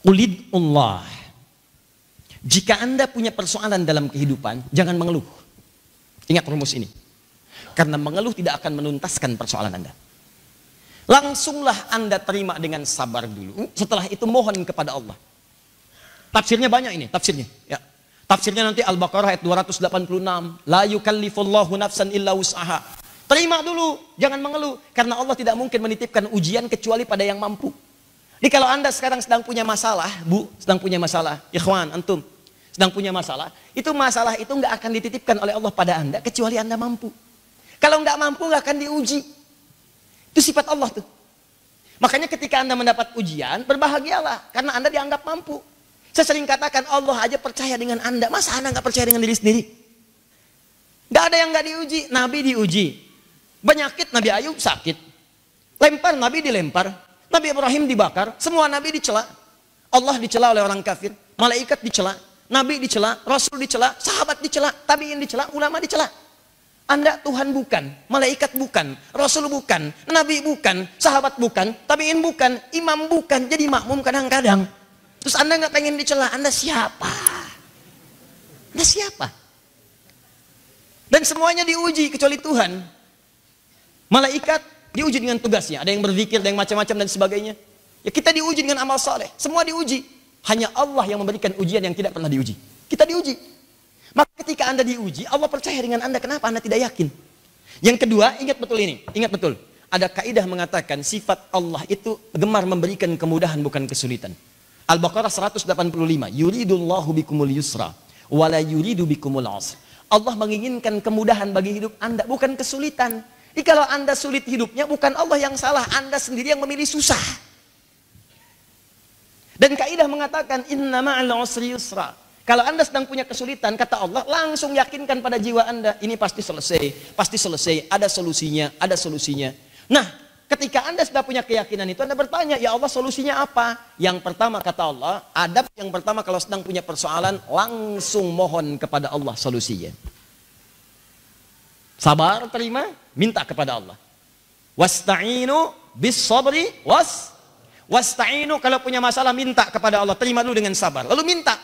Qulidullah. Jika Anda punya persoalan dalam kehidupan, jangan mengeluh. Ingat rumus ini. Karena mengeluh tidak akan menuntaskan persoalan Anda. Langsunglah Anda terima dengan sabar dulu. Setelah itu mohon kepada Allah. Tafsirnya banyak ini, tafsirnya. Ya. Tafsirnya nanti Al-Baqarah ayat 286. La yukallifullahu nafsan illa wus'aha. Terima dulu, jangan mengeluh. Karena Allah tidak mungkin menitipkan ujian kecuali pada yang mampu. Jadi kalau Anda sekarang sedang punya masalah, Bu, sedang punya masalah, ikhwan, antum, sedang punya masalah itu nggak akan dititipkan oleh Allah pada Anda kecuali Anda mampu. Kalau nggak mampu nggak akan diuji. Itu sifat Allah tuh. Makanya ketika Anda mendapat ujian, berbahagialah karena Anda dianggap mampu. Saya sering katakan Allah aja percaya dengan Anda, masa Anda nggak percaya dengan diri sendiri? Nggak ada yang nggak diuji. Nabi diuji, penyakit Nabi Ayub sakit, lempar Nabi dilempar. Nabi Ibrahim dibakar, semua Nabi dicela. Allah dicela oleh orang kafir, malaikat dicela, Nabi dicela, Rasul dicela, sahabat dicela, tabi'in dicela, ulama dicela. Anda Tuhan bukan, malaikat bukan, Rasul bukan, Nabi bukan, sahabat bukan, tabi'in bukan, imam bukan, jadi makmum kadang-kadang. Terus Anda nggak pengen dicela, Anda siapa? Anda siapa? Dan semuanya diuji kecuali Tuhan. Malaikat diuji dengan tugasnya, ada yang berzikir, ada yang macam-macam dan sebagainya. Ya kita diuji dengan amal saleh, semua diuji. Hanya Allah yang memberikan ujian yang tidak pernah diuji. Kita diuji. Maka ketika Anda diuji, Allah percaya dengan Anda, kenapa Anda tidak yakin? Yang kedua, ingat betul ini, ingat betul. Ada kaidah mengatakan sifat Allah itu gemar memberikan kemudahan bukan kesulitan. Al-Baqarah 185, yuridullahu bikumul yusra, wala yuridu bikumul usra. Allah menginginkan kemudahan bagi hidup Anda, bukan kesulitan. Jadi kalau Anda sulit hidupnya, bukan Allah yang salah, Anda sendiri yang memilih susah. Dan kaidah mengatakan inna ma'al usri yusra. Kalau Anda sedang punya kesulitan, kata Allah, langsung yakinkan pada jiwa Anda, ini pasti selesai, ada solusinya, ada solusinya. Nah, ketika Anda sudah punya keyakinan itu, Anda bertanya, ya Allah solusinya apa? Yang pertama kata Allah, adab yang pertama kalau sedang punya persoalan, langsung mohon kepada Allah solusinya. Sabar, terima, minta kepada Allah. Wasta'inu bis sabri wasta'inu, kalau punya masalah minta kepada Allah, terima dulu dengan sabar. Lalu minta.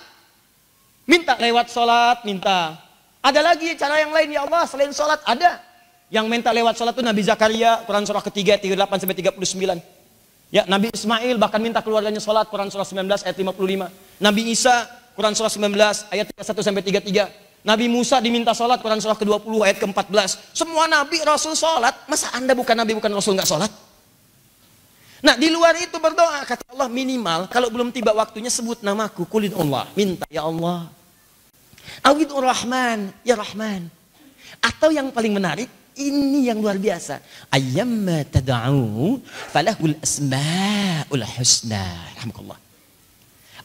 Minta lewat sholat, minta. Ada lagi cara yang lain ya Allah selain sholat? Ada. Yang minta lewat sholat itu Nabi Zakaria, Quran surah ketiga 38 sampai 39. Ya, Nabi Ismail bahkan minta keluarganya sholat, Quran surah 19 ayat 55. Nabi Isa, Quran surah 19 ayat 31 sampai 33. Nabi Musa diminta sholat, Quran surah ke-20 ayat ke-14. Semua Nabi Rasul sholat, masa Anda bukan Nabi bukan Rasul nggak sholat? Nah di luar itu berdoa, kata Allah minimal kalau belum tiba waktunya sebut namaku, kulin Allah, minta ya Allah. Awidur Rahman, ya Rahman. Atau yang paling menarik, ini yang luar biasa. Ayyamma tad'u falahul asma'ul husna. Alhamdulillah.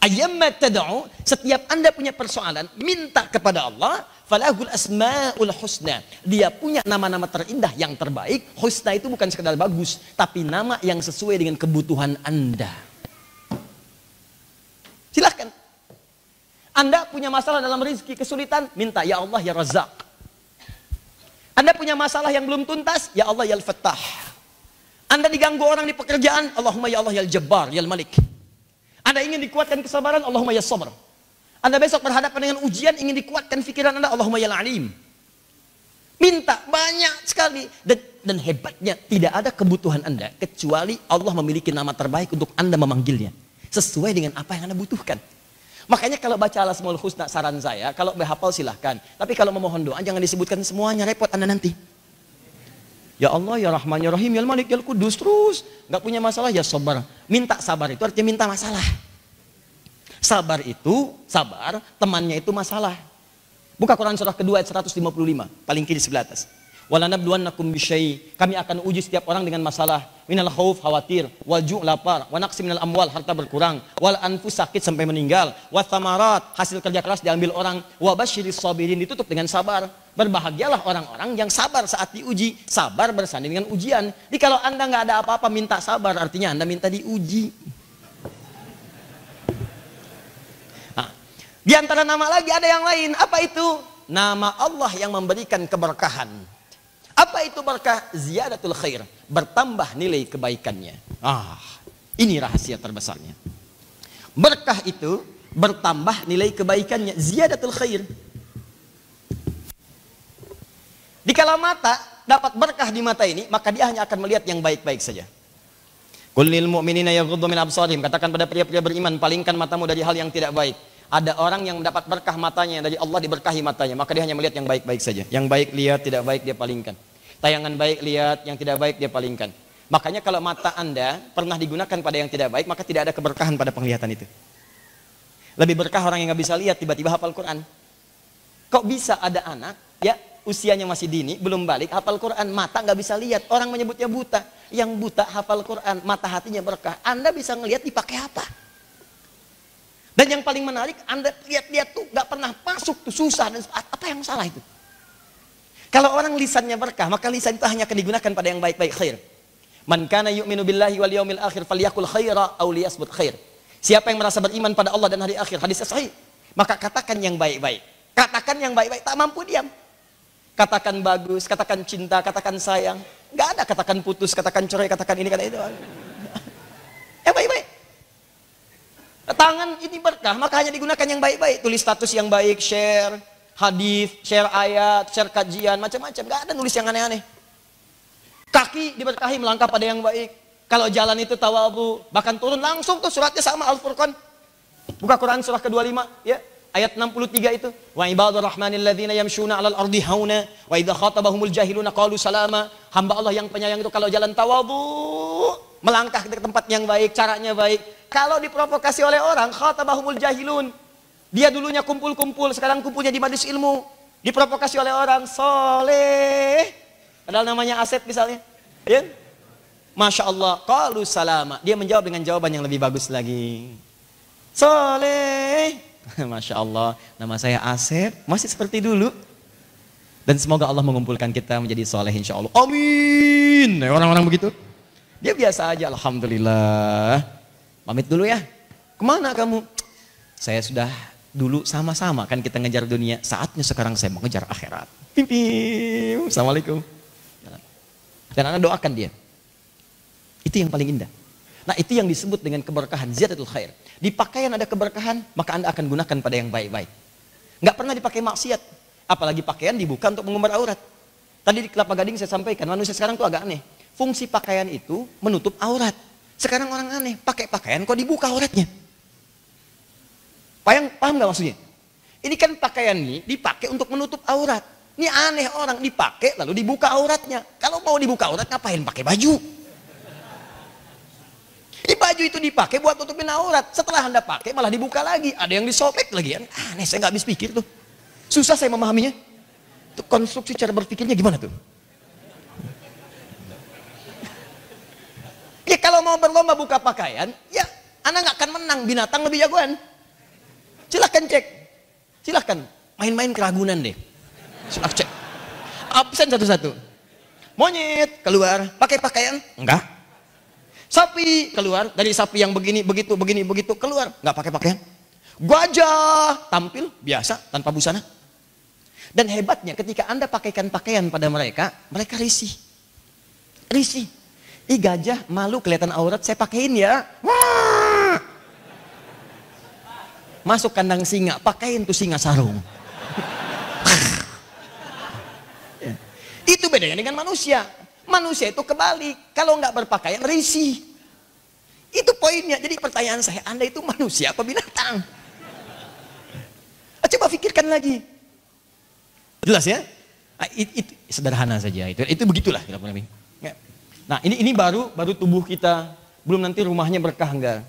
Ayyamma tad'u, setiap Anda punya persoalan, minta kepada Allah, falahul asma'ul husna. Dia punya nama-nama terindah yang terbaik. Husna itu bukan sekedar bagus, tapi nama yang sesuai dengan kebutuhan Anda. Silahkan. Anda punya masalah dalam rezeki, kesulitan, minta ya Allah ya Razzaq. Anda punya masalah yang belum tuntas, ya Allah ya Al-Fattah. Anda diganggu orang di pekerjaan, Allahumma ya Allah ya Al-Jabbar, ya Al-Malik. Anda ingin dikuatkan kesabaran, Allahumma ya Sabr. Anda besok berhadapan dengan ujian, ingin dikuatkan pikiran Anda, Allahumma ya Al-Alim. Minta banyak sekali. Dan hebatnya, tidak ada kebutuhan Anda, kecuali Allah memiliki nama terbaik untuk Anda memanggilnya. Sesuai dengan apa yang Anda butuhkan. Makanya kalau baca Al-Asmaul Husna, saran saya, kalau berhafal silahkan. Tapi kalau memohon doa, jangan disebutkan semuanya, repot Anda nanti. Ya Allah, ya Rahman, ya Rahim, ya Malik, ya Al-Qudus, terus. Nggak punya masalah, ya sabar. Minta sabar itu artinya minta masalah. Sabar itu, sabar, temannya itu masalah. Buka Quran surah kedua ayat 155, paling kiri sebelah atas. Walanabluwannakum bisyai, kami akan uji setiap orang dengan masalah. Minal khauf, khawatir, wal ju' lapar, wa naqsi minal amwal, harta berkurang, wal anfus, sakit sampai meninggal, wa thamarat, hasil kerja keras diambil orang, wa basyiris sabirin, ditutup dengan sabar. Berbahagialah orang-orang yang sabar saat diuji, sabar bersanding dengan ujian. Jadi kalau Anda nggak ada apa-apa minta sabar, artinya Anda minta diuji. Nah, di antara nama lagi ada yang lain, apa itu? Nama Allah yang memberikan keberkahan. Apa itu berkah? Ziyadatul khair, bertambah nilai kebaikannya. Ini rahasia terbesarnya. Berkah itu bertambah nilai kebaikannya, ziyadatul khair. Dikala mata dapat berkah di mata ini, maka dia hanya akan melihat yang baik-baik saja. Qul lil mu'minina yaghuddu min absarihim, katakan pada pria-pria beriman, palingkan matamu dari hal yang tidak baik. Ada orang yang mendapat berkah matanya, dari Allah diberkahi matanya, maka dia hanya melihat yang baik-baik saja. Yang baik lihat, tidak baik dia palingkan. Tayangan baik lihat, yang tidak baik dia palingkan. Makanya kalau mata Anda pernah digunakan pada yang tidak baik, maka tidak ada keberkahan pada penglihatan itu. Lebih berkah orang yang nggak bisa lihat tiba-tiba hafal Quran. Kok bisa ada anak ya usianya masih dini belum balik hafal Quran, mata nggak bisa lihat, orang menyebutnya buta. Yang buta hafal Quran, mata hatinya berkah. Anda bisa ngelihat dipakai apa? Dan yang paling menarik, Anda lihat-lihat tuh nggak pernah masuk tuh, susah dan apa yang salah itu? Kalau orang lisannya berkah, maka lisan itu hanya akan digunakan pada yang baik-baik, khair. Man kana yu'minu billahi wal yawmil akhir falyakul khaira aw liyasbut khair. Siapa yang merasa beriman pada Allah dan hari akhir, hadisnya sahih, maka katakan yang baik-baik. Katakan yang baik-baik, tak mampu diam. Katakan bagus, katakan cinta, katakan sayang. Nggak ada katakan putus, katakan cerai, katakan ini, katakan itu. Yang baik-baik. Tangan ini berkah, maka hanya digunakan yang baik-baik. Tulis status yang baik, share hadis, share ayat, share kajian, macam-macam. Nggak ada nulis yang aneh-aneh. Kaki diberkahi melangkah pada yang baik. Kalau jalan itu tawadhu, bahkan turun langsung tuh suratnya sama Al-Furqan. Buka Quran surah ke-25 ya, ayat 63 itu. Wa ibadur rahmanil ladzina yamshuna 'alal ardi hauna wa idza khatabahumul jahiluna qalu salama. Hamba Allah yang penyayang itu kalau jalan tawadhu, melangkah ke tempat yang baik, caranya baik. Kalau diprovokasi oleh orang, khatabahumul jahilun. Dia dulunya kumpul-kumpul, sekarang kumpulnya di majelis ilmu. Diprovokasi oleh orang soleh, padahal namanya Asep misalnya. Ya? Masya Allah, qalu salama. Dia menjawab dengan jawaban yang lebih bagus lagi. Soleh. Masya Allah, nama saya Asep, masih seperti dulu. Dan semoga Allah mengumpulkan kita menjadi soleh insya Allah. Amin. Orang-orang begitu. Dia biasa aja, alhamdulillah. Pamit dulu ya. Kemana kamu? Saya sudah dulu sama-sama kan kita ngejar dunia. Saatnya sekarang saya mau ngejar akhirat. Pim. Assalamualaikum. Dan Anda doakan dia. Itu yang paling indah. Nah itu yang disebut dengan keberkahan, ziyadatul khair. Di pakaian ada keberkahan, maka Anda akan gunakan pada yang baik-baik. Nggak pernah dipakai maksiat. Apalagi pakaian dibuka untuk mengumbar aurat. Tadi di Kelapa Gading saya sampaikan, manusia sekarang tuh agak aneh. Fungsi pakaian itu menutup aurat. Sekarang orang aneh, pakai pakaian kok dibuka auratnya. Paham nggak maksudnya? Ini kan pakaian ini dipakai untuk menutup aurat. Ini aneh orang dipakai lalu dibuka auratnya. Kalau mau dibuka aurat ngapain pakai baju? Di baju itu dipakai buat tutupin aurat. Setelah Anda pakai malah dibuka lagi. Ada yang disobek lagi. Aneh, saya nggak habis pikir tuh. Susah saya memahaminya. Itu konstruksi cara berpikirnya gimana tuh? Ya kalau mau berlomba buka pakaian, ya Anda nggak akan menang. Binatang lebih jagoan. Silahkan cek. Silahkan. Main-main keragunan deh. Silahkan cek. Absen satu-satu. Monyet keluar. Pakai pakaian? Enggak. Sapi keluar, dari sapi yang begini, begitu, keluar, nggak pakai pakaian. Gajah tampil biasa tanpa busana. Dan hebatnya ketika Anda pakaikan pakaian pada mereka, mereka risih. Risih. Ih gajah malu kelihatan aurat, saya pakein ya. Wah. Masuk kandang singa, pakein tuh singa sarung. Itu bedanya dengan manusia. Manusia itu kebalik, kalau nggak berpakaian risih. Itu poinnya. Jadi pertanyaan saya, Anda itu manusia apa binatang? Coba pikirkan lagi. Jelas ya? Nah, itu sederhana saja. Itu begitulah. Nah ini baru tubuh kita, belum nanti rumahnya berkah enggak,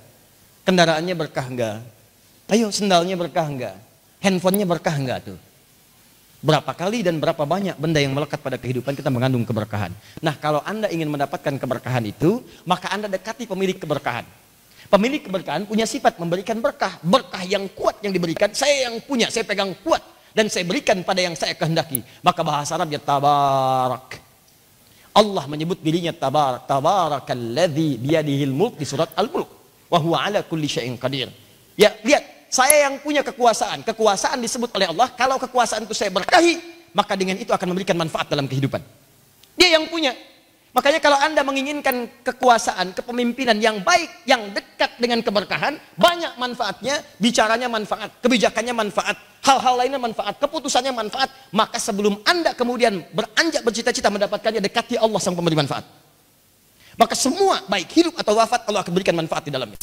kendaraannya berkah enggak, ayo sendalnya berkah enggak, handphonenya berkah enggak tuh. Berapa kali dan berapa banyak benda yang melekat pada kehidupan kita mengandung keberkahan. Nah kalau Anda ingin mendapatkan keberkahan itu, maka Anda dekati pemilik keberkahan. Pemilik keberkahan punya sifat memberikan berkah. Berkah yang kuat yang diberikan, saya yang punya, saya pegang kuat. Dan saya berikan pada yang saya kehendaki. Maka bahasa Arabnya tabarak. Allah menyebut dirinya tabarak. Tabarakalladzi biyadihil mulk di surat Al-Mulk. Wa huwa ala kulli syai'in qadir. Ya lihat. Saya yang punya kekuasaan. Kekuasaan disebut oleh Allah. Kalau kekuasaan itu saya berkahi, maka dengan itu akan memberikan manfaat dalam kehidupan. Dia yang punya. Makanya kalau Anda menginginkan kekuasaan, kepemimpinan yang baik, yang dekat dengan keberkahan, banyak manfaatnya, bicaranya manfaat, kebijakannya manfaat, hal-hal lainnya manfaat, keputusannya manfaat, maka sebelum Anda kemudian beranjak bercita-cita mendapatkannya, dekati Allah sang pemberi manfaat. Maka semua, baik hidup atau wafat, Allah akan berikan manfaat di dalamnya.